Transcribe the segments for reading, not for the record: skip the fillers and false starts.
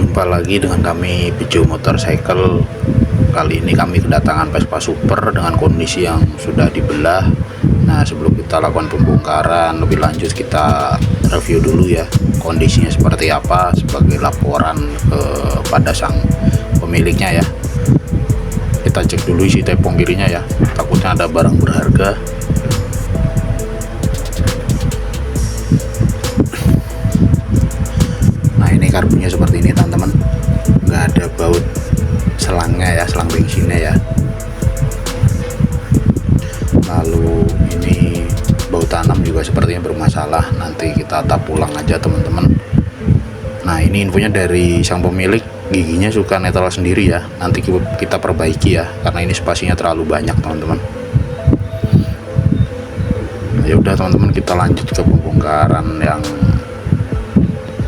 Jumpa lagi dengan kami Pijo Motorcycle. Kali ini kami kedatangan Vespa Super dengan kondisi yang sudah dibelah. Nah, sebelum kita lakukan pembongkaran lebih lanjut, kita review dulu ya kondisinya seperti apa sebagai laporan kepada sang pemiliknya ya. Kita cek dulu isi tepung kirinya ya, takutnya ada barang berharga. Ini karbonnya seperti ini teman-teman, nggak ada baut selangnya ya, selang bensinnya ya. Lalu ini baut tanam juga sepertinya bermasalah, nanti kita tap ulang aja teman-teman. Nah, ini infonya dari sang pemilik, giginya suka netral sendiri ya, nanti kita perbaiki ya, karena ini spasinya terlalu banyak teman-teman. Ya udah teman-teman, kita lanjut ke pembongkaran yang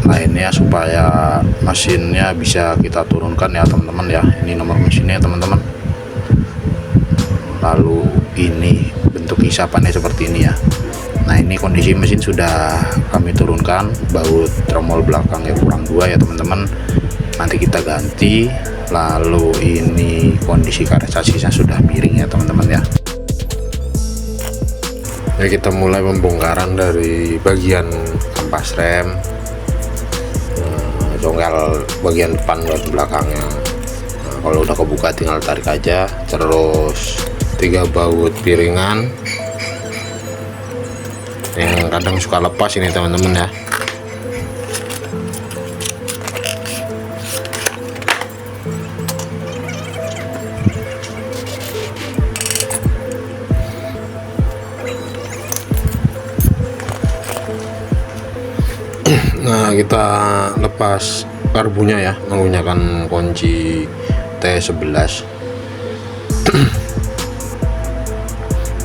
lainnya supaya mesinnya bisa kita turunkan ya teman-teman ya. Ini nomor mesinnya teman-teman. Lalu ini bentuk isapannya seperti ini ya. Nah, ini kondisi mesin sudah kami turunkan, baut tromol belakangnya kurang 2 ya teman-teman, nanti kita ganti. Lalu ini kondisi karet sasisnya sudah miring ya teman-teman ya. Ya, kita mulai pembongkaran dari bagian kampas rem, congkel bagian depan dan belakangnya. Nah, kalau udah kebuka tinggal tarik aja. Terus 3 baut piringan yang kadang suka lepas ini teman-teman ya. Nah, kita lepas karbunya ya menggunakan kunci T11.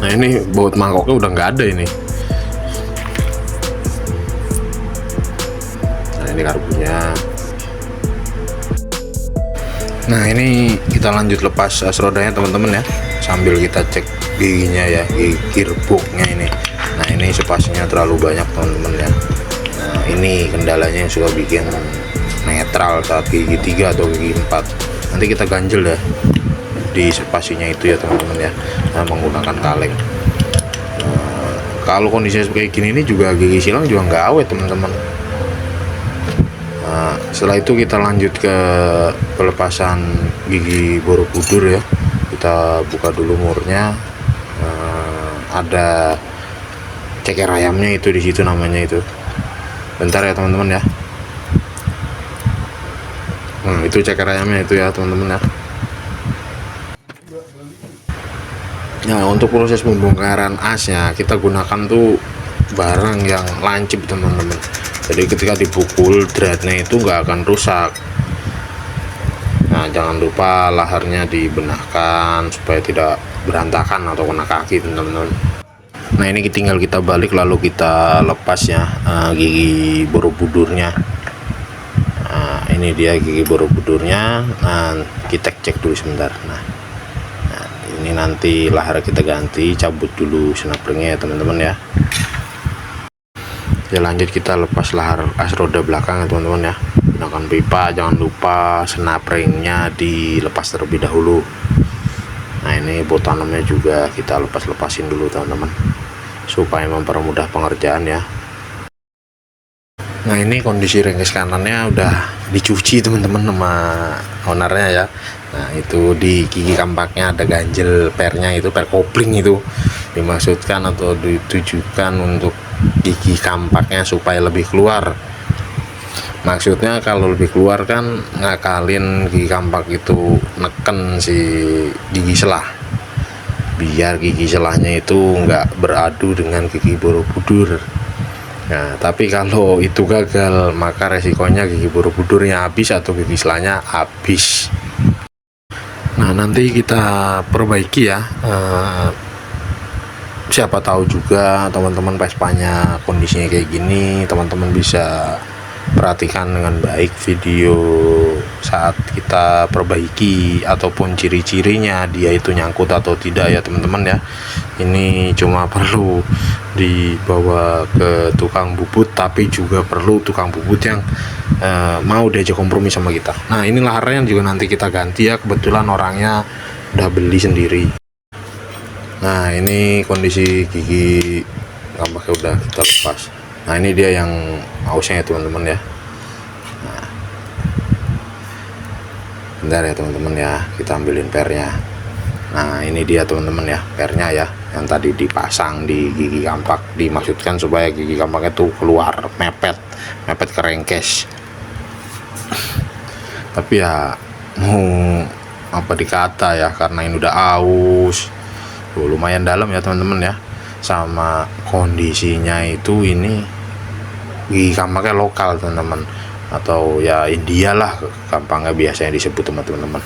Nah, ini baut mangkoknya udah nggak ada ini. Nah, ini karbunya. Nah, ini kita lanjut lepas as rodanya teman-teman ya, sambil kita cek giginya ya, gigi gearboxnya ini. Nah, ini spasinya terlalu banyak teman-teman ya. Nah, ini kendalanya yang suka bikin netral saat gigi 3 atau gigi 4. Nanti kita ganjel ya di spasinya itu ya teman-teman ya, nah, menggunakan kaleng. Nah, kalau kondisinya kayak gini ini juga gigi silang juga nggak awet teman-teman. Nah, setelah itu kita lanjut ke pelepasan gigi borobudur ya. Kita buka dulu murnya. Ada ceker ayamnya itu di situ namanya itu. Bentar ya teman-teman ya. Itu ceker ayamnya itu ya teman-teman ya. Nah, untuk proses pembongkaran asnya kita gunakan tuh barang yang lancip teman-teman. Jadi ketika dipukul dratnya itu nggak akan rusak. Nah, jangan lupa laharnya dibenahkan supaya tidak berantakan atau kena kaki teman-teman. Nah, ini tinggal kita balik lalu kita lepas ya gigi borobudurnya. Nah, ini dia gigi borobudurnya. Nah, kita cek dulu sebentar. Nah, ini nanti lahar kita ganti, cabut dulu snapringnya ya teman-teman ya. Ya, lanjut kita lepas lahar as roda belakang ya teman-teman ya. Gunakan pipa, jangan lupa snapringnya dilepas terlebih dahulu. Nah, ini baut tanamnya juga kita lepasin dulu teman-teman, supaya mempermudah pengerjaan ya. Nah, ini kondisi ringkes kanannya udah dicuci teman-teman sama ownernya ya. Nah, itu di gigi kampaknya ada ganjel pernya, itu per kopling, itu dimaksudkan atau ditujukan untuk gigi kampaknya supaya lebih keluar. Maksudnya kalau lebih keluar kan ngakalin gigi kampak itu neken si gigi selah, biar gigi selahnya itu nggak beradu dengan gigi borobudur. Nah, tapi kalau itu gagal maka resikonya gigi borobudurnya habis atau gigi selahnya habis. Nah, nanti kita perbaiki ya. Siapa tahu juga teman-teman Vespanya kondisinya kayak gini, teman-teman bisa perhatikan dengan baik video saat kita perbaiki ataupun ciri-cirinya dia itu nyangkut atau tidak ya teman-teman ya. Ini cuma perlu dibawa ke tukang bubut, tapi juga perlu tukang bubut yang mau diajak kompromi sama kita. Nah ini laharnya juga nanti kita ganti ya, kebetulan orangnya udah beli sendiri. Nah ini kondisi gigi kampaknya udah kita lepas. Nah ini dia yang ausnya ya teman-teman ya. Nah, bentar ya teman-teman ya, kita ambilin pernya. Nah ini dia teman-teman ya, pernya ya, yang tadi dipasang di gigi kampak, dimaksudkan supaya gigi kampaknya tuh keluar mepet ke rengkes. Tapi ya mau apa dikata ya, karena ini udah aus tuh, lumayan dalam ya teman-teman ya. Sama kondisinya itu ini gigi kampaknya lokal teman-teman, atau ya India lah gampangnya biasanya disebut teman-teman.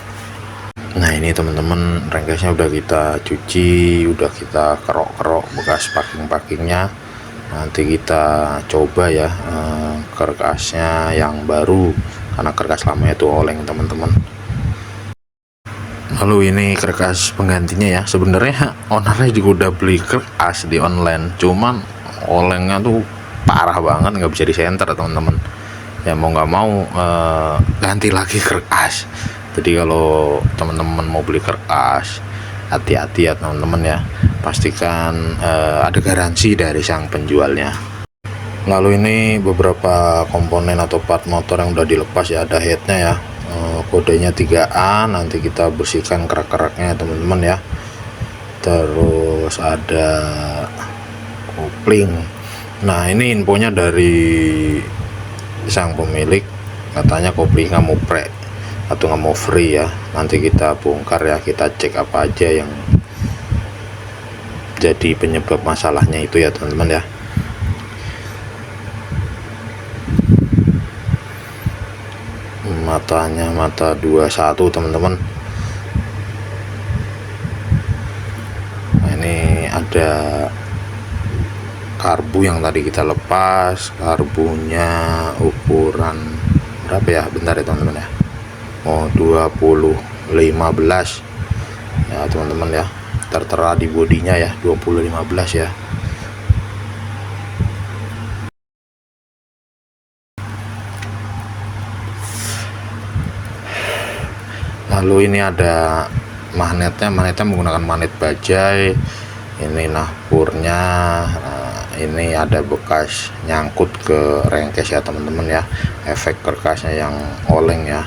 Nah ini teman-teman, rengkesnya udah kita cuci, udah kita kerok-kerok bekas packing-packingnya. Nanti kita coba ya kerkasnya yang baru, karena kerkas lamanya itu oleng teman-teman. Lalu ini kerkas penggantinya ya, sebenarnya ownernya juga udah beli kerkas di online, cuman olengnya tuh parah banget, nggak bisa disenter teman-teman ya. Mau nggak mau ganti lagi kerkas. Jadi kalau teman-teman mau beli kerkas, hati-hati ya teman-teman ya, pastikan ada garansi dari sang penjualnya. Lalu ini beberapa komponen atau part motor yang udah dilepas ya, ada headnya ya, kodenya 3A, nanti kita bersihkan kerak-keraknya teman-teman ya. Terus ada kopling. Nah ini infonya dari sang pemilik, katanya koplingnya mau pre atau nggak mau free ya. Nanti kita bongkar ya, kita cek apa aja yang jadi penyebab masalahnya itu ya teman-teman ya. Matanya mata 21 teman-teman. Nah ini ada karbu yang tadi kita lepas, karbunya ukuran berapa ya, bentar ya teman-teman ya. Oh 2015 ya teman-teman ya, tertera di bodinya ya 2015 ya. Lalu ini ada magnetnya menggunakan magnet bajai. Ini nahpurnya. Nah, ini ada bekas nyangkut ke rengkes ya teman-teman ya, efek kerkasnya yang oleng ya.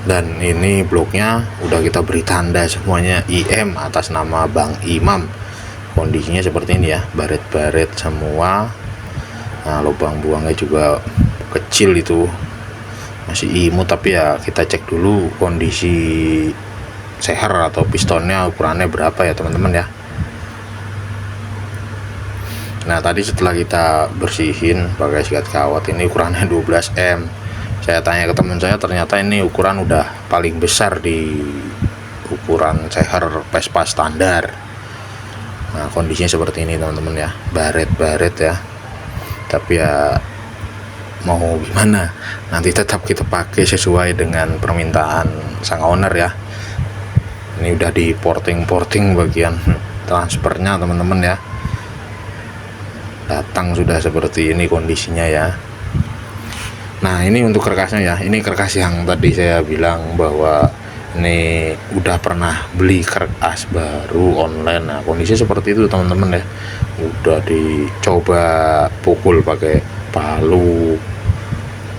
Dan ini bloknya udah kita beri tanda semuanya IM atas nama Bang Imam. Kondisinya seperti ini ya, baret-baret semua. Nah lubang buangnya juga kecil itu, masih imut, tapi ya kita cek dulu kondisi seher atau pistonnya ukurannya berapa ya teman-teman ya. Nah tadi setelah kita bersihin pakai sikat kawat, ini ukurannya 12M. Saya tanya ke teman saya, ternyata ini ukuran udah paling besar di ukuran seher Vespa standar. Nah kondisinya seperti ini teman-teman ya, baret-baret ya. Tapi ya mau gimana, nanti tetap kita pakai sesuai dengan permintaan sang owner ya. Ini udah di porting bagian transfernya teman-teman ya, datang sudah seperti ini kondisinya ya. Nah ini untuk kerkasnya ya, ini kerkas yang tadi saya bilang bahwa ini udah pernah beli kerkas baru online. Nah kondisinya seperti itu teman-teman ya, udah dicoba pukul pakai palu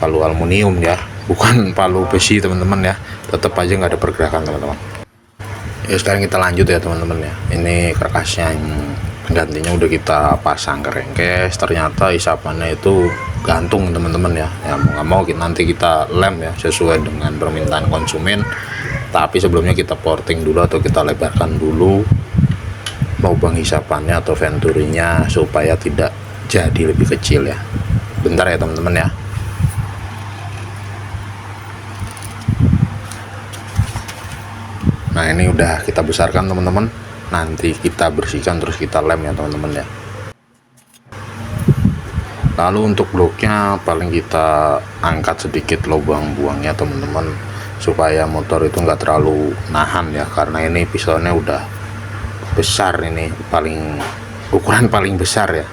aluminium ya, bukan palu besi teman-teman ya, tetap aja nggak ada pergerakan teman-teman ya. Sekarang kita lanjut ya teman-teman ya, ini kerkasnya yang penggantinya udah kita pasang ke rengkes, ternyata isapannya itu gantung teman-teman ya. Ya mau nggak mau nanti kita lem ya sesuai dengan permintaan konsumen, tapi sebelumnya kita porting dulu atau kita lebarkan dulu lubang isapannya atau venturinya supaya tidak jadi lebih kecil ya. Bentar ya teman-teman ya. Nah ini udah kita besarkan teman-teman, nanti kita bersihkan terus kita lem ya teman-teman ya. Lalu untuk bloknya paling kita angkat sedikit lubang buangnya teman-teman, supaya motor itu enggak terlalu nahan ya, karena ini pistonnya udah besar, ini ukuran paling besar ya,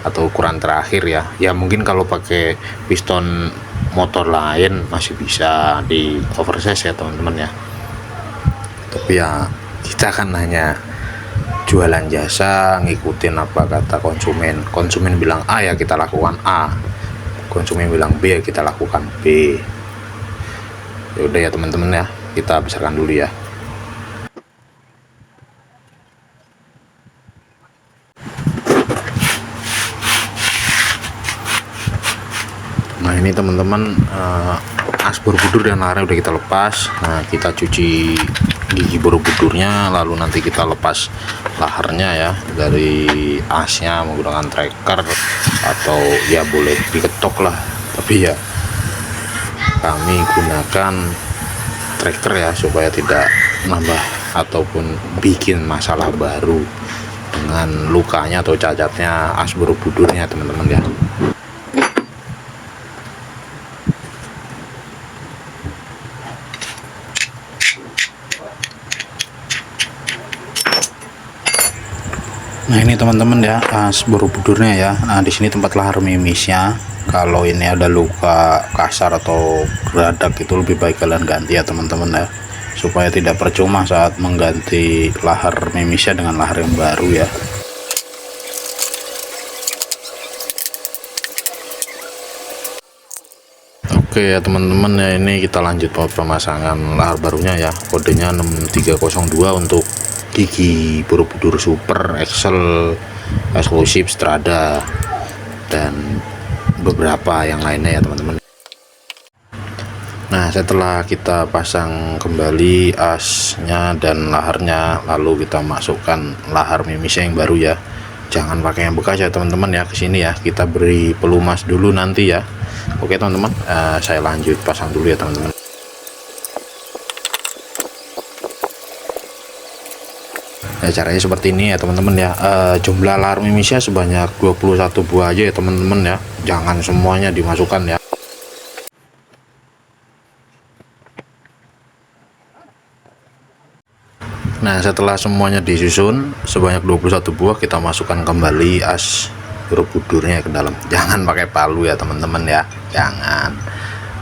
atau ukuran terakhir ya. Ya mungkin kalau pakai piston motor lain masih bisa di oversize ya teman-teman ya, tapi ya kita kan hanya jualan jasa, ngikutin apa kata konsumen bilang A ya kita lakukan A, konsumen bilang B ya kita lakukan B. Ya udah ya teman-teman ya, kita besarkan dulu ya. Nah ini teman-teman, as borobudur dan laharnya udah kita lepas. Nah kita cuci gigi borobudurnya, lalu nanti kita lepas laharnya ya dari asnya menggunakan tracker, atau ya boleh diketok lah, tapi ya kami gunakan tracker ya, supaya tidak nambah ataupun bikin masalah baru dengan lukanya atau cacatnya as borobudurnya teman-teman ya. Nah ini teman-teman ya, as borobudurnya ya. Nah di sini tempat lahar mimisnya. Kalau ini ada luka kasar atau geradak, itu lebih baik kalian ganti ya teman-teman ya, supaya tidak percuma saat mengganti lahar mimisnya dengan lahar yang baru ya. Oke ya teman-teman ya, ini kita lanjut pemasangan lahar barunya ya. Kodenya 6302 untuk gigi borobudur super, Excel, eksklusif, Strada, dan beberapa yang lainnya ya teman-teman. Nah setelah kita pasang kembali asnya dan laharnya, lalu kita masukkan lahar mimisnya yang baru ya. Jangan pakai yang bekas ya teman-teman ya. Kesini ya kita beri pelumas dulu nanti ya. Oke teman-teman, saya lanjut pasang dulu ya teman-teman. Ya, caranya seperti ini ya teman-teman ya. Jumlah lahar mimisnya sebanyak 21 buah aja ya teman-teman ya, jangan semuanya dimasukkan ya. Nah setelah semuanya disusun sebanyak 21 buah, kita masukkan kembali as borobudurnya ke dalam. Jangan pakai palu ya teman-teman ya, jangan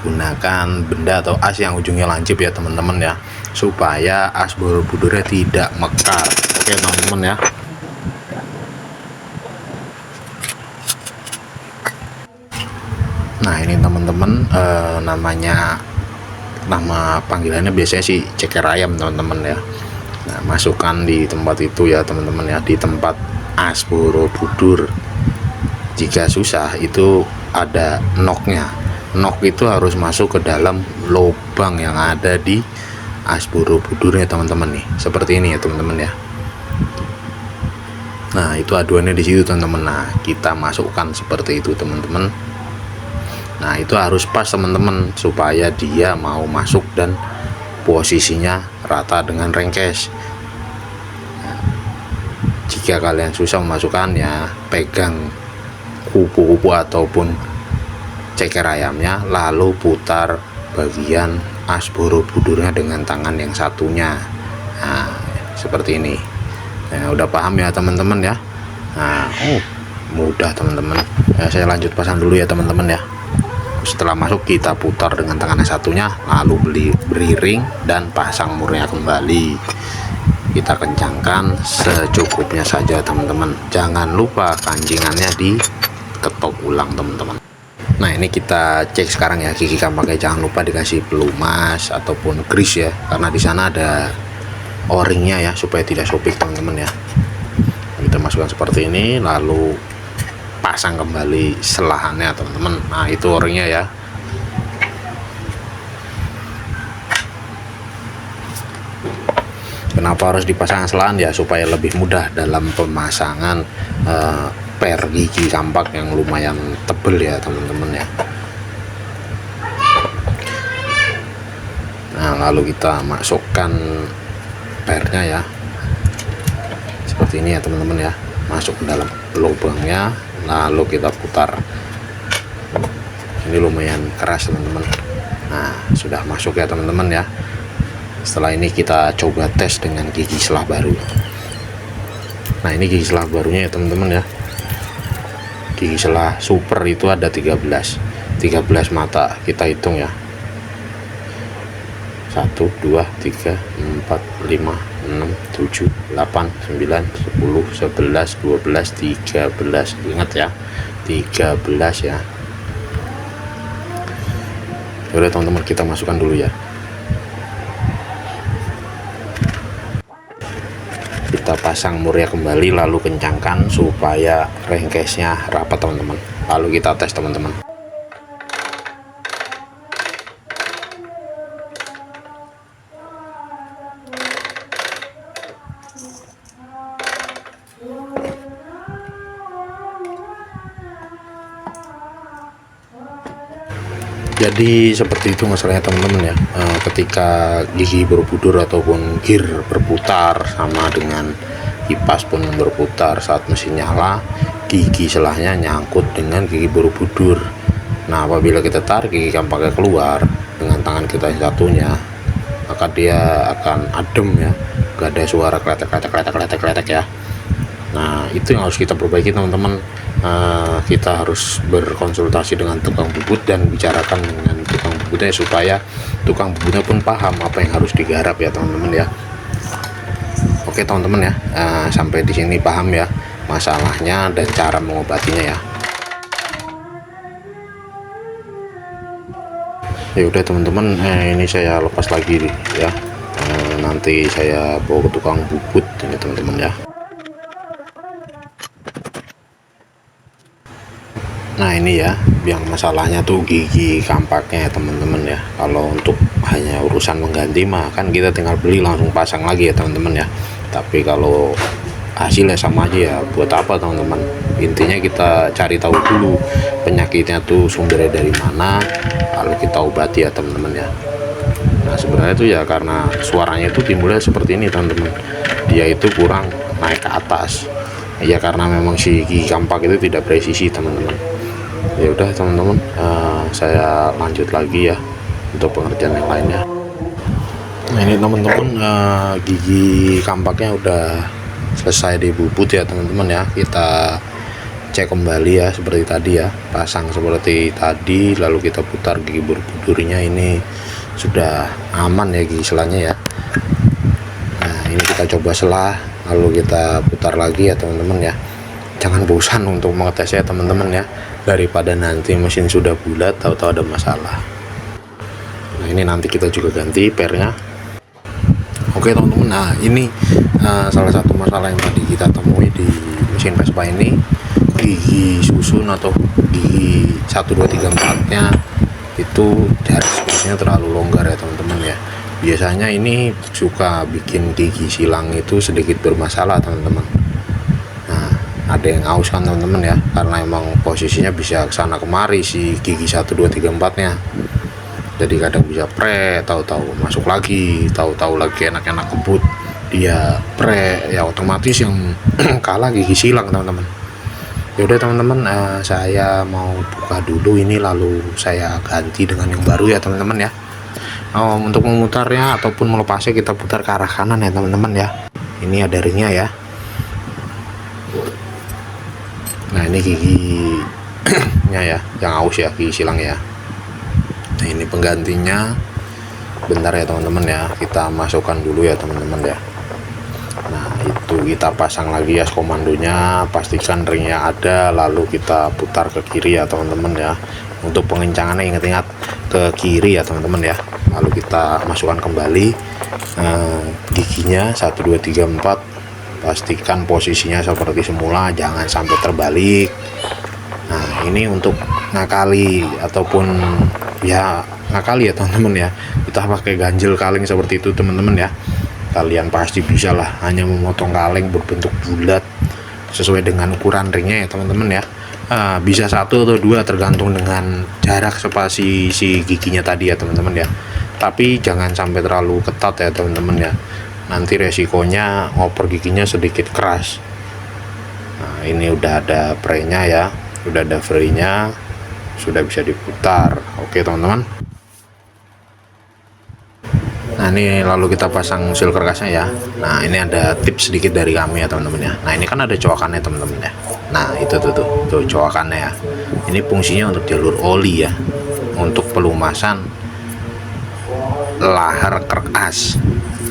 gunakan benda atau as yang ujungnya lancip ya teman-teman ya, supaya as borobudurnya tidak mekar. Oke teman-teman ya. Nah ini teman-teman, nama panggilannya biasanya sih ceker ayam teman-teman ya. Nah masukkan di tempat itu ya teman-teman ya, di tempat as borobudur. Jika susah itu ada noknya, nok itu harus masuk ke dalam lubang yang ada di as borobudurnya teman-teman nih, seperti ini ya teman-teman ya. Nah itu aduannya di situ teman-teman. Nah kita masukkan seperti itu teman-teman. Nah itu harus pas teman-teman, supaya dia mau masuk dan posisinya rata dengan rengkes. Nah, jika kalian susah memasukkannya, pegang kupu-kupu ataupun ceker ayamnya, lalu putar bagian as borobudurnya dengan tangan yang satunya. Nah seperti ini. Nah, udah paham ya teman-teman ya. Nah mudah teman-teman ya. Saya lanjut pasang dulu ya teman-teman ya. Setelah masuk kita putar dengan tangan yang satunya, lalu beri ring dan pasang murnya kembali. Kita kencangkan secukupnya saja teman-teman, jangan lupa kancingannya diketok ulang teman-teman. Nah ini kita cek sekarang ya gigi kampaknya, jangan lupa dikasih pelumas ataupun grease ya, karena di sana ada o-ringnya ya, supaya tidak sobek teman-teman ya. Kita masukkan seperti ini, lalu pasang kembali selahannya teman-teman. Nah itu o-ringnya ya. Kenapa harus dipasang selahan ya, supaya lebih mudah dalam pemasangan per gigi kampak yang lumayan tebel ya teman-teman ya. Nah lalu kita masukkan pernya ya, seperti ini ya teman-teman ya, masuk ke dalam lubangnya, lalu kita putar ini lumayan keras teman-teman. Nah sudah masuk ya teman-teman ya. Setelah ini kita coba tes dengan gigi selah baru. Nah ini gigi selah barunya ya teman-teman ya. Gigi selah super itu ada 13 mata, kita hitung ya. 1 2 3 4 5 6 7 8 9 10 11 12 13. Ingat ya, 13 ya. Udah teman-teman, kita masukkan dulu ya. Kita pasang murnya kembali, lalu kencangkan supaya rengkesnya rapat teman-teman. Lalu kita tes teman-teman. Jadi seperti itu masalahnya teman-teman ya. Ketika gigi Borobudur ataupun gear berputar sama dengan kipas pun berputar, saat mesin nyala gigi selahnya nyangkut dengan gigi Borobudur. Nah apabila kita tarik gigi kampaknya keluar dengan tangan kita yang satunya, maka dia akan adem ya, gak ada suara kletek ya. Nah itu yang harus kita perbaiki teman-teman. Kita harus berkonsultasi dengan tukang bubut dan bicarakan dengan tukang bubutnya supaya tukang bubutnya pun paham apa yang harus digarap ya teman-teman ya. Oke teman-teman ya, sampai di sini paham ya masalahnya dan cara mengobatinya ya. Ya udah teman-teman, ini saya lepas lagi ya. Nanti saya bawa ke tukang bubut ini teman-teman ya. Nah ini ya yang masalahnya tuh gigi kampaknya ya teman-teman ya. Kalau untuk hanya urusan mengganti mah kan kita tinggal beli langsung pasang lagi ya teman-teman ya. Tapi kalau hasilnya sama aja ya buat apa teman-teman. Intinya kita cari tahu dulu penyakitnya tuh sumbernya dari mana, lalu kita obati ya teman-teman ya. Nah sebenarnya itu ya karena suaranya itu timbulnya seperti ini teman-teman, dia itu kurang naik ke atas ya, karena memang si gigi kampak itu tidak presisi teman-teman. Ya udah teman-teman, saya lanjut lagi ya untuk pengerjaan yang lainnya. Nah ini teman-teman, gigi kampaknya udah selesai dibubut ya teman-teman ya. Kita cek kembali ya seperti tadi ya, pasang seperti tadi, lalu kita putar gigi Borobudurnya, ini sudah aman ya gigi selanya ya. Nah ini kita coba selah, lalu kita putar lagi ya teman-teman ya. Jangan bosan untuk mengetesnya teman-teman ya, daripada nanti mesin sudah bulat tahu-tahu ada masalah. Nah ini nanti kita juga ganti pernya. Oke teman-teman, nah ini salah satu masalah yang tadi kita temui di mesin Vespa ini, gigi susun atau gigi 1 2 3 4 nya itu jarak spesiesnya terlalu longgar ya teman-teman ya. Biasanya ini suka bikin gigi silang itu sedikit bermasalah teman-teman. Nah ada yang aus kan teman-teman ya, karena emang posisinya bisa kesana kemari si gigi 1 2 3 4 nya. Jadi kadang bisa pre, tahu-tahu masuk lagi, tahu-tahu lagi enak-enak kebut dia pre, ya otomatis yang kalah gigi silang teman-teman. Yaudah teman-teman, saya mau buka dulu ini, lalu saya ganti dengan yang baru ya teman-teman ya. Untuk memutarnya ataupun melepasnya kita putar ke arah kanan ya teman-teman ya. Ini ada ringnya ya. Nah ini giginya ya yang aus ya, gigi silang ya. Nah ini penggantinya, bentar ya teman-teman ya, kita masukkan dulu ya teman-teman ya. Nah itu kita pasang lagi ya komandonya, pastikan ringnya ada, lalu kita putar ke kiri ya teman-teman ya. Untuk pengencangannya ingat-ingat ke kiri ya teman-teman ya. Lalu kita masukkan kembali giginya 1 2 3 4, pastikan posisinya seperti semula, jangan sampai terbalik. Nah ini untuk ngakali ataupun ya ngakali ya teman-teman ya, kita pakai ganjel kaleng seperti itu teman-teman ya. Kalian pasti bisa lah, hanya memotong kaleng berbentuk bulat sesuai dengan ukuran ringnya ya teman-teman ya. Bisa 1 atau 2 tergantung dengan jarak spasi si giginya tadi ya teman-teman ya. Tapi jangan sampai terlalu ketat ya teman-teman ya, nanti resikonya ngoper giginya sedikit keras. Nah ini udah ada pre-nya ya, udah ada free-nya. sudah bisa diputar. Oke teman-teman. Nah ini lalu kita pasang seal kerkasnya ya. Nah ini ada tips sedikit dari kami ya teman-teman ya. Nah ini kan ada coakannya teman-teman ya. Nah itu tuh coakannya ya. Ini fungsinya untuk jalur oli ya, untuk pelumasan lahar kerkas.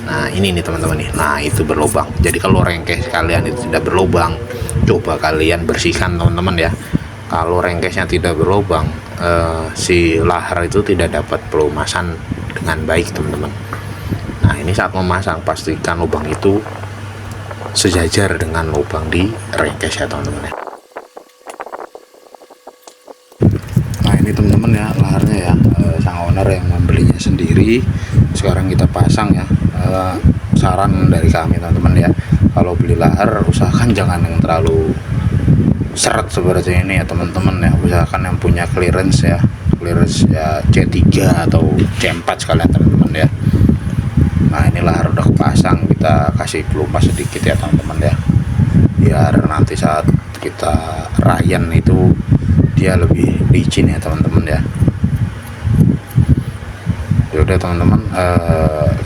Nah ini nih teman-teman nih. Nah itu berlubang. Jadi kalau rengkes kalian itu tidak berlubang, coba kalian bersihkan teman-teman ya. Kalau rengkesnya tidak berlubang, si lahar itu tidak dapat pelumasan dengan baik teman-teman. Nah ini saat memasang pastikan lubang itu sejajar dengan lubang di rengkes ya teman-teman ya. Nah ini teman-teman ya laharnya ya, sang owner yang membelinya sendiri. Sekarang kita pasang ya. Saran dari kami teman-teman ya, kalau beli lahar usahakan jangan yang terlalu seret seperti ini ya teman-teman ya. Usahakan yang punya clearance ya, clearance ya C3 atau C4 sekalian teman-teman ya. Nah ini lahar udah kepasang, kita kasih pelumas sedikit ya teman-teman ya, biar nanti saat kita rayan itu dia lebih licin ya teman-teman ya. Yaudah teman-teman,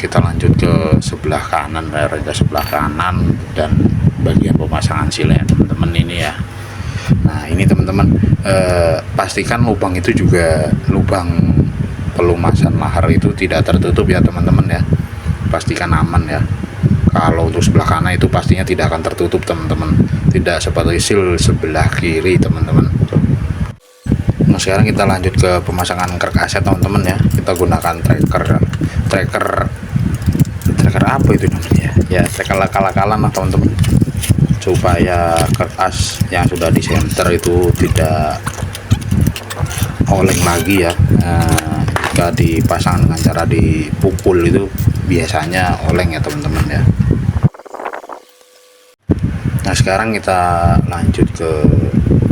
kita lanjut ke sebelah kanan, rengkes sebelah kanan dan bagian pemasangan silnya teman-teman ini ya. Nah ini teman-teman, pastikan lubang itu juga lubang pelumasan lahar itu tidak tertutup ya teman-teman ya. Pastikan aman ya. Kalau untuk sebelah kanan itu pastinya tidak akan tertutup teman-teman, tidak seperti seal sebelah kiri teman-teman. Nah sekarang kita lanjut ke pemasangan kerkasnya teman-teman ya. Kita gunakan tracker apa itu namanya ya, tracker kala-kalan lah teman-teman, supaya kerkas yang sudah di center itu tidak oleng lagi ya. Jika dipasang dengan cara dipukul itu biasanya oleng ya teman-teman ya. Nah sekarang kita lanjut ke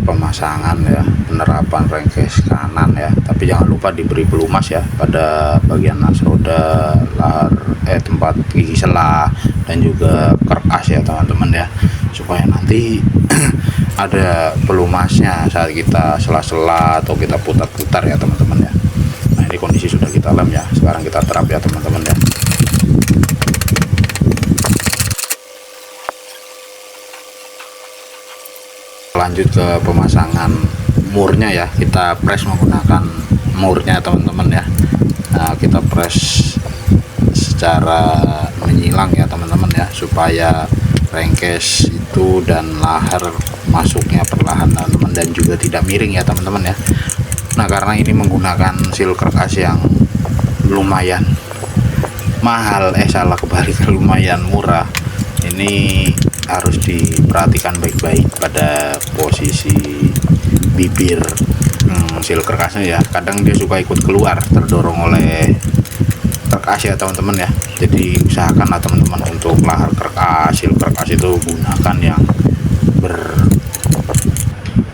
pemasangan ya, penerapan rengkes kanan ya, tapi jangan lupa diberi pelumas ya pada bagian as roda, lahar tempat gigi selah dan juga kerkas ya teman-teman ya, supaya nanti ada pelumasnya saat kita sela-sela atau kita putar-putar ya teman-teman ya. Nah ini kondisi sudah kita lem ya, sekarang kita terap ya teman-teman ya. Lanjut ke pemasangan murnya ya, kita press menggunakan murnya teman-teman ya. Nah kita press secara menyilang ya teman-teman ya, supaya rengkes itu dan lahar masuknya perlahan teman-teman, dan juga tidak miring ya teman-teman ya. Nah karena ini menggunakan seal kerkas yang lumayan mahal, lumayan murah, ini harus diperhatikan baik-baik pada posisi bibir seal kerkasnya ya. Kadang dia suka ikut keluar terdorong oleh kerkas ya teman-teman ya. Jadi usahakanlah teman-teman untuk lahar kerkas, seal kerkas itu gunakan yang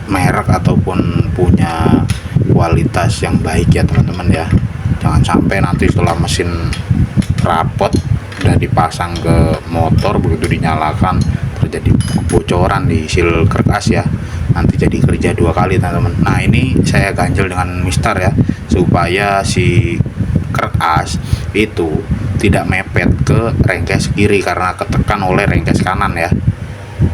bermerek ataupun punya kualitas yang baik ya teman-teman ya. Jangan sampai nanti setelah mesin rapot udah dipasang ke motor, begitu dinyalakan terjadi kebocoran di seal kerkas ya, nanti jadi kerja dua kali teman-teman. Nah ini saya ganjel dengan mistar ya, supaya si kerkas itu tidak mepet ke rengkes kiri karena ketekan oleh rengkes kanan ya.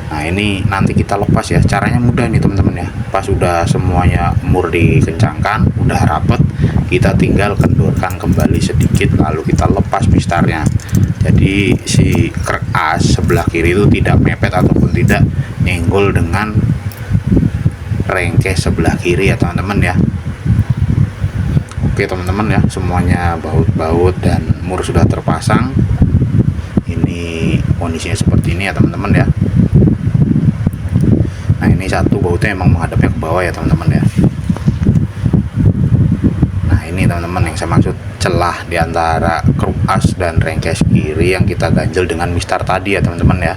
Nah ini nanti kita lepas ya, caranya mudah nih teman-teman ya. Pas udah semuanya mur dikencangkan, udah rapet, kita tinggal kendorkan kembali sedikit lalu kita lepas mistarnya. Jadi si kerkas sebelah kiri itu tidak mepet ataupun tidak nyenggol dengan rengkes sebelah kiri ya teman-teman ya. Oke teman-teman ya, semuanya baut-baut dan mur sudah terpasang. Ini kondisinya seperti ini ya teman-teman ya. Nah ini satu bautnya emang menghadapnya ke bawah ya teman-teman ya. Nah ini teman-teman yang saya maksud, celah di antara kerkas dan rengkes kiri yang kita ganjel dengan mistar tadi ya teman-teman ya.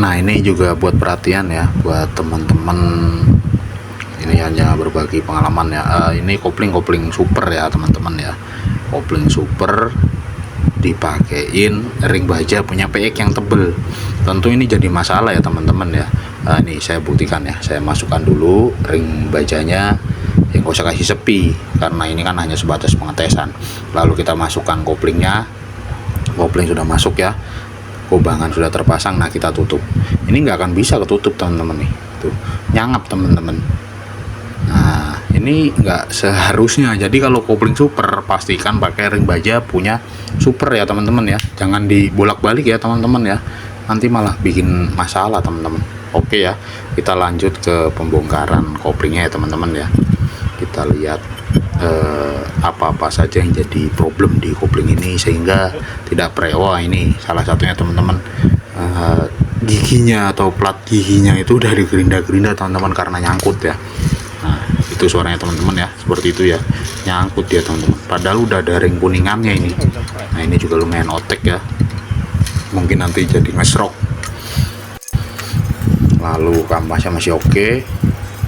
Nah ini juga buat perhatian ya buat teman-teman, ini hanya berbagi pengalaman ya. Ini kopling super ya teman-teman ya, kopling super dipakein ring baja punya PX yang tebel. Tentu ini jadi masalah ya teman-teman ya, Nih saya buktikan ya, saya masukkan dulu ring bajanya, yang gak usah kasih sepi karena ini kan hanya sebatas pengetesan. Lalu kita masukkan koplingnya, kopling sudah masuk ya, kubangan sudah terpasang. Nah kita tutup, ini nggak akan bisa ketutup teman-teman nih, tuh nyangap teman-teman. Nah ini nggak seharusnya. Jadi kalau kopling super, pastikan pakai ring baja punya super ya teman-teman ya, jangan dibolak-balik ya teman-teman ya, nanti malah bikin masalah teman-teman. Oke ya, kita lanjut ke pembongkaran koplingnya ya teman-teman ya. Kita lihat apa-apa saja yang jadi problem di kopling ini sehingga tidak prewa. Ini salah satunya teman-teman, giginya atau plat giginya itu udah digerinda-gerinda teman-teman karena nyangkut ya. Nah itu suaranya teman-teman ya, seperti itu ya, nyangkut ya teman-teman, padahal udah ada ring kuningannya ini. Nah ini juga lumayan otek ya, mungkin nanti jadi ngesrok. Lalu kampasnya masih oke.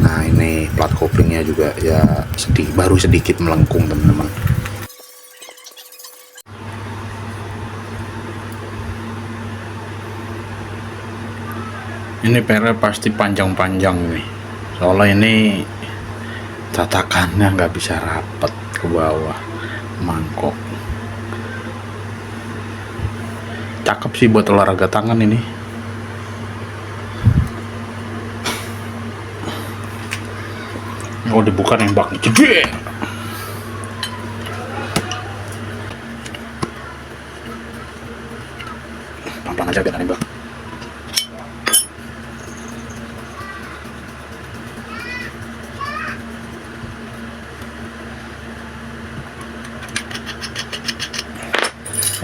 Nah ini plat koplingnya juga ya baru sedikit melengkung teman-teman. Ini PR pasti panjang-panjang nih, soalnya ini tatakannya nggak bisa rapat ke bawah, mangkok. Cakep sih buat olahraga tangan ini. Oh dibuka nembak nih, jedek. Pelan-pelan aja biar nembak.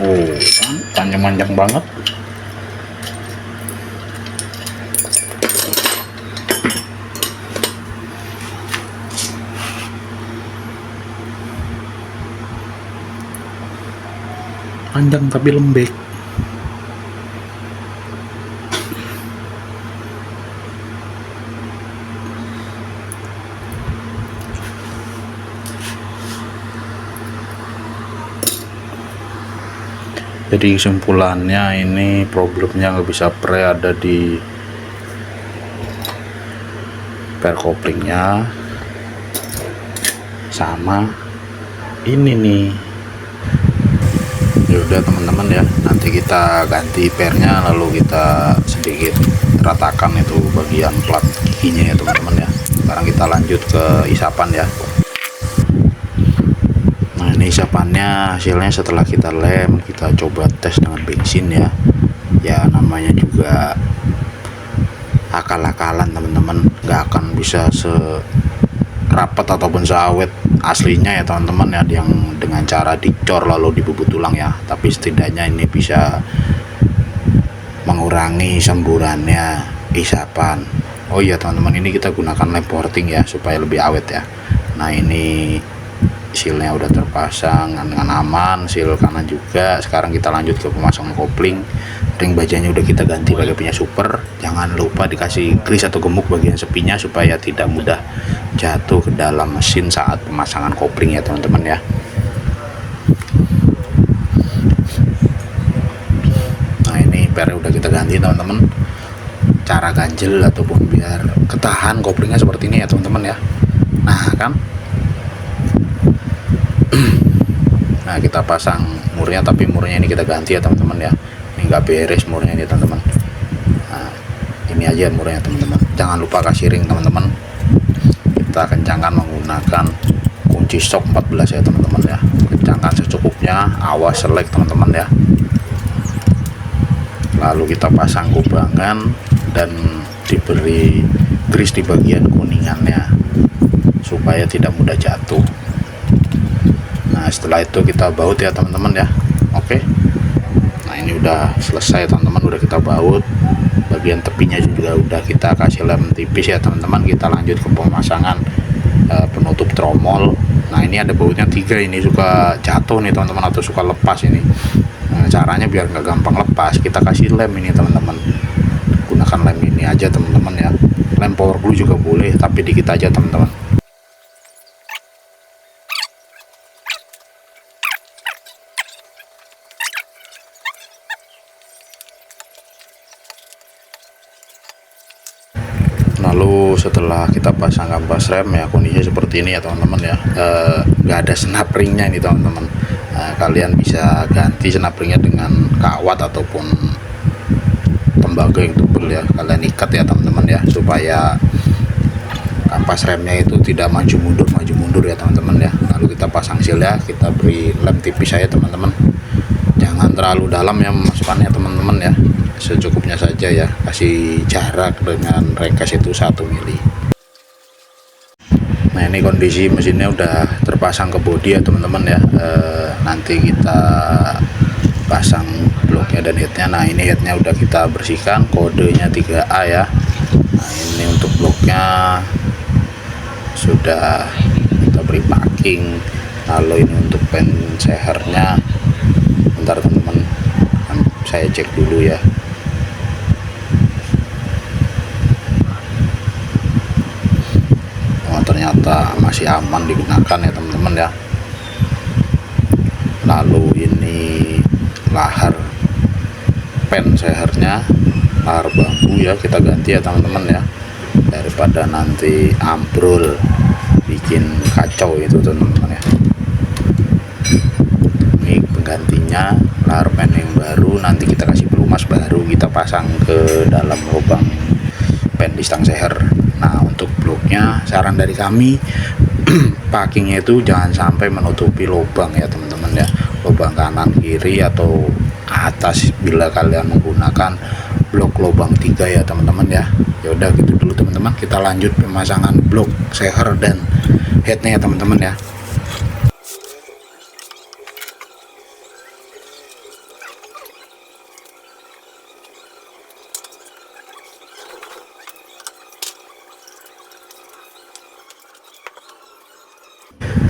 Oh panjang-panjang banget. Panjang tapi lembek. Jadi kesimpulannya ini problemnya nggak bisa pre ada di per koplingnya sama ini nih. Ya udah teman-teman ya, nanti kita ganti pernya lalu kita sedikit ratakan itu bagian plat giginya ya teman-teman ya. Sekarang kita lanjut ke isapan ya. Nah ini isapannya hasilnya setelah kita lem, kita coba tes dengan bensin ya. Ya namanya juga akal-akalan teman-teman, nggak akan bisa rapat ataupun seawet aslinya ya teman-teman ya, yang dengan cara dicor lalu dibubut tulang ya. Tapi setidaknya ini bisa mengurangi semburannya isapan. Oh iya teman-teman, ini kita gunakan lem porting ya supaya lebih awet ya. Nah ini sealnya udah terpasang dengan aman, seal kanan juga. Sekarang kita lanjut ke pemasangan kopling. Ring bajanya udah kita ganti pakai punya super. Jangan lupa dikasih grease atau gemuk bagian sepinya supaya tidak mudah jatuh ke dalam mesin saat pemasangan kopling ya teman-teman ya. Nah ini per udah kita ganti teman-teman. Cara ganjel ataupun biar ketahan koplingnya seperti ini ya teman-teman ya. Nah kan, nah kita pasang murnya, tapi murnya ini kita ganti ya teman-teman ya. Ini nggak beres murnya ini teman-teman. Nah ini aja murnya teman-teman. Jangan lupa kasih ring teman-teman. Kita kencangkan menggunakan kunci stok 14 ya teman-teman ya. Kencangkan secukupnya, awas selek teman-teman ya. Lalu kita pasang kubangan dan diberi grease di bagian kuningannya supaya tidak mudah jatuh. Nah setelah itu kita baut ya teman-teman ya. Oke, nah ini udah selesai teman-teman, udah kita baut. Bagian tepinya juga udah kita kasih lem tipis ya teman-teman. Kita lanjut ke pemasangan penutup tromol. Nah ini ada bautnya 3, ini suka jatuh nih teman-teman atau suka lepas ini. Nah, caranya biar nggak gampang lepas, kita kasih lem ini teman-teman. Gunakan lem ini aja teman-teman ya. Lem power glue juga boleh, tapi dikit aja teman-teman. Lalu setelah kita pasang kampas rem ya, kondisinya seperti ini ya teman-teman ya, nggak ada snap ringnya ini teman-teman. Kalian bisa ganti snap ringnya dengan kawat ataupun tembaga yang tebal ya, kalian ikat ya teman-teman ya, supaya kampas remnya itu tidak maju mundur ya teman-teman ya. Lalu kita pasang seal ya, kita beri lem tipis aja teman-teman, jangan terlalu dalam ya memasukkannya teman-teman ya, secukupnya saja ya, kasih jarak dengan rengkas itu 1 mili. Nah ini kondisi mesinnya udah terpasang ke bodi ya teman-teman ya. Nanti kita pasang bloknya dan headnya. Nah ini headnya udah kita bersihkan, kodenya 3A ya. Nah ini untuk bloknya sudah kita beri packing. Lalu ini untuk pensehernya, bentar teman-teman, saya cek dulu ya. Ternyata masih aman digunakan ya teman-teman ya. Lalu ini lahar pensehernya, lahar bambu ya, kita ganti ya teman-teman ya, daripada nanti ambrol bikin kacau itu teman-teman ya. Ini penggantinya, lahar pen yang baru, nanti kita kasih pelumas baru, kita pasang ke dalam lubang pen di stang seher. Nah untuk bloknya saran dari kami packingnya itu jangan sampai menutupi lubang ya teman-teman ya, lubang kanan kiri atau atas bila kalian menggunakan blok lubang 3 ya teman-teman ya. Ya udah gitu dulu teman-teman, kita lanjut pemasangan blok seher dan headnya ya teman-teman ya.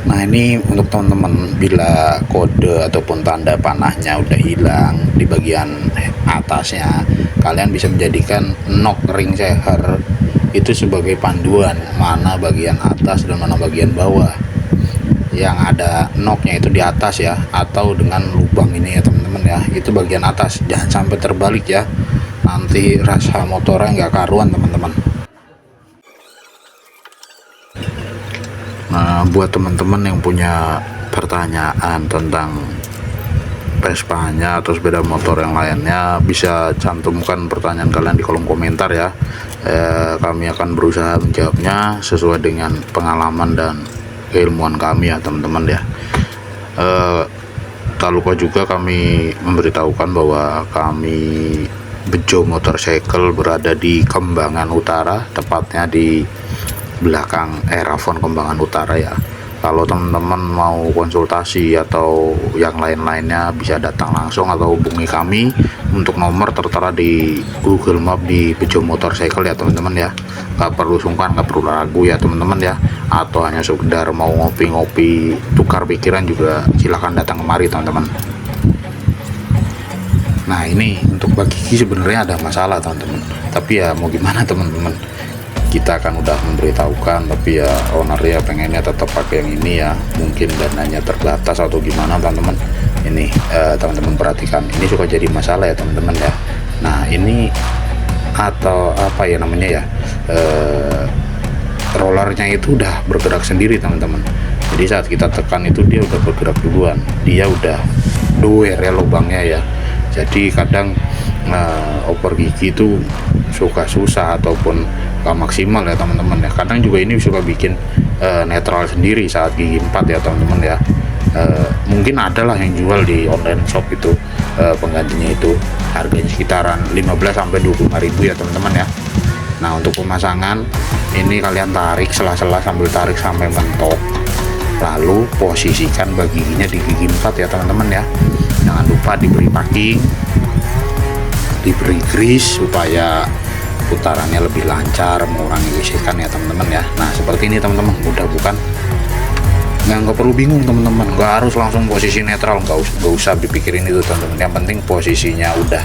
Nah ini untuk teman-teman, bila kode ataupun tanda panahnya udah hilang di bagian atasnya, kalian bisa menjadikan nok ring seher itu sebagai panduan mana bagian atas dan mana bagian bawah. Yang ada noknya itu di atas ya, atau dengan lubang ini ya teman-teman ya, itu bagian atas, jangan sampai terbalik ya, nanti rasa motornya nggak karuan teman-teman. Nah buat teman-teman yang punya pertanyaan tentang Vespanya atau sepeda motor yang lainnya, bisa cantumkan pertanyaan kalian di kolom komentar ya. Kami akan berusaha menjawabnya sesuai dengan pengalaman dan keilmuan kami ya teman-teman ya. Tak lupa juga kami memberitahukan bahwa kami Bejo Motorcycle berada di Kembangan Utara, tepatnya di belakang Erafon Kembangan Utara ya. Kalau teman-teman mau konsultasi atau yang lain-lainnya bisa datang langsung atau hubungi kami. Untuk nomor tertera di Google Map di Bejo Motorcycle ya teman-teman ya. Gak perlu sungkan, gak perlu ragu ya teman-teman ya. Atau hanya sekedar mau ngopi-ngopi tukar pikiran juga silahkan datang kemari teman-teman. Nah ini untuk bagi gigi sebenarnya ada masalah teman-teman, tapi ya mau gimana teman-teman, kita akan udah memberitahukan, tapi ya ownernya pengennya tetap pakai yang ini ya, mungkin dananya terbatas atau gimana teman-teman. Ini teman-teman perhatikan, ini suka jadi masalah ya teman-teman ya. Nah ini atau apa ya namanya ya, rollernya itu udah bergerak sendiri teman-teman. Jadi saat kita tekan itu dia udah bergerak duluan, dia udah doer ya lubangnya ya. Jadi kadang oper gigi itu suka susah ataupun gak maksimal ya teman-teman ya. Kadang juga ini suka bikin netral sendiri saat gigi 4 ya teman-teman ya. Mungkin adalah yang jual di online shop itu, penggantinya itu harganya sekitaran 15-25 ribu ya teman-teman ya. Nah untuk pemasangan ini kalian tarik sela-sela sambil tarik sampai mentok, lalu posisikan bagi giginya di gigi 4 ya teman-teman ya. Jangan lupa diberi packing, diberi grease supaya putarannya lebih lancar, mengurangi gesekan ya teman-teman ya. Nah seperti ini teman-teman, udah bukan, nggak perlu bingung teman-teman, nggak harus langsung posisi netral, nggak usah dipikirin itu teman-teman. Yang penting posisinya udah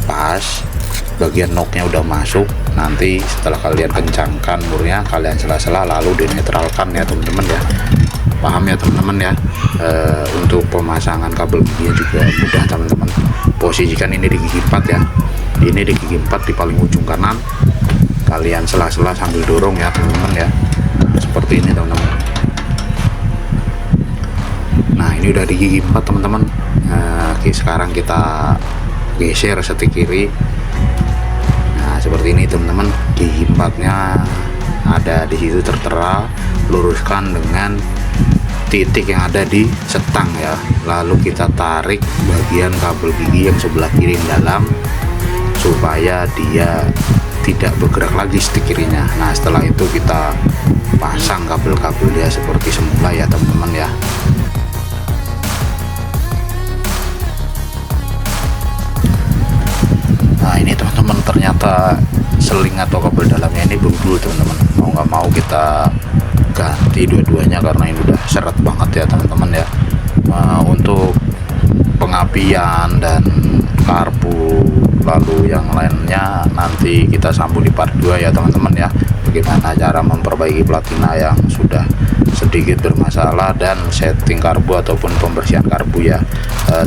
pas, bagian knocknya udah masuk, nanti setelah kalian kencangkan murnya, kalian sela-sela lalu dinetralkan ya teman-teman ya. Paham ya teman-teman ya. Untuk pemasangan kabel giginya juga mudah teman-teman. Posisikan ini di gigi 4 ya, ini di gigi 4 di paling ujung kanan, kalian sela-sela sambil dorong ya teman-teman ya, seperti ini teman-teman. Nah ini udah di gigi 4 teman-teman. Oke, sekarang kita geser setir kiri. Nah seperti ini teman-teman, gigi 4 nya ada di situ tertera, luruskan dengan titik yang ada di setang ya, lalu kita tarik bagian kabel gigi yang sebelah kiri dalam supaya dia tidak bergerak lagi setir kirinya. Nah setelah itu kita pasang kabel-kabel dia seperti semula ya teman-teman ya. Nah ini teman-teman, ternyata seling atau kabel dalamnya ini bungkul teman-teman. Mau nggak mau kita ganti dua-duanya karena ini udah seret banget ya teman-teman ya. Untuk pengapian dan karbu lalu yang lainnya nanti kita sambung di part 2 ya teman-teman ya, bagaimana cara memperbaiki platina yang sudah sedikit bermasalah dan setting karbu ataupun pembersihan karbu ya.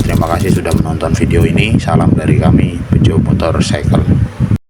Terima kasih sudah menonton video ini. Salam dari kami Bejo Motorcycle.